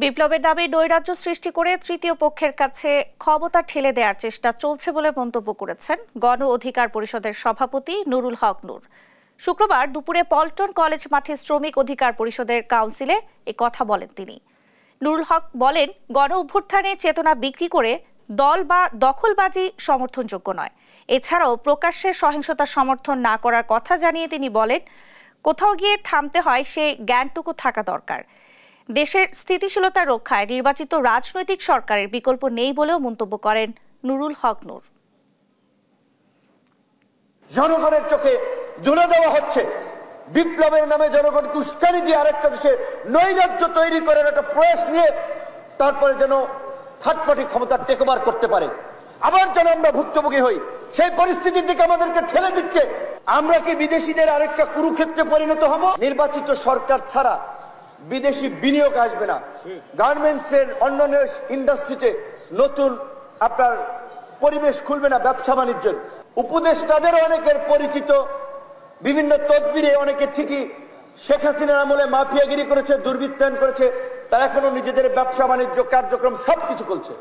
বিপ্লবের নামে নৈরাজ্য সৃষ্টি করে তৃতীয় পক্ষের কাছে ক্ষমতা ঠেলে দেওয়ার চেষ্টা চলছে বলে মন্তব্য করেছেন গণ অধিকার পরিষদের সভাপতি নুরুল হক নূর। শুক্রবার দুপুরে পল্টন কলেজ মাঠে শ্রমিক অধিকার পরিষদের কাউন্সিলে কথা বলেন তিনি। নুরুল হক বলেন, গণ অভ্যুত্থানের চেতনা বিক্রি করে দল বা দখলবাজি সমর্থনযোগ্য নয়। এছাড়াও প্রকাশ্যে সহিংসতা সমর্থন না করার কথা জানিয়ে তিনি বলেন, কোথাও গিয়ে থামতে হয় সে জ্ঞানটুকু থাকা দরকার। দেশের স্থিতিশীলতা রক্ষায় নির্বাচিত রাজনৈতিক সরকারের বিকল্প নেই বলেও মন্তব্য করেন নুরুল হক নূর। জনগণের চোখে ধুলো দেওয়া হচ্ছে, বিপ্লবের নামে জনগণকে উস্কানি দিয়ে আরেকটা দেশে নৈরাজ্য তৈরি করার একটা প্রয়াস নিয়ে তারপরে যেন থার্ড পার্টি ক্ষমতা টেক ওভার করতে পারে, আবার যেন আমরা ভুক্তভোগী হই, সেই পরিস্থিতির দিকে আমাদেরকে ঠেলে দিচ্ছে। আমরা কি বিদেশিদের আরেকটা কুরুক্ষেত্রে পরিণত হব? নির্বাচিত সরকার ছাড়া বিদেশি বিনিয়োগ আসবে না। গার্মেন্টস এর অন্যান্য ইন্ডাস্ট্রিতে নতুন আপনার পরিবেশ খুলবে না ব্যবসা বাণিজ্যের। উপদেষ্টাদের অনেকের পরিচিত বিভিন্ন তদবিরে অনেকে ঠিকই শেখ হাসিনার আমলে মাফিয়াগিরি করেছে, দুর্বৃত্তায়ন করেছে, তারা এখনো নিজেদের ব্যবসা বাণিজ্য কার্যক্রম সবকিছু করছে।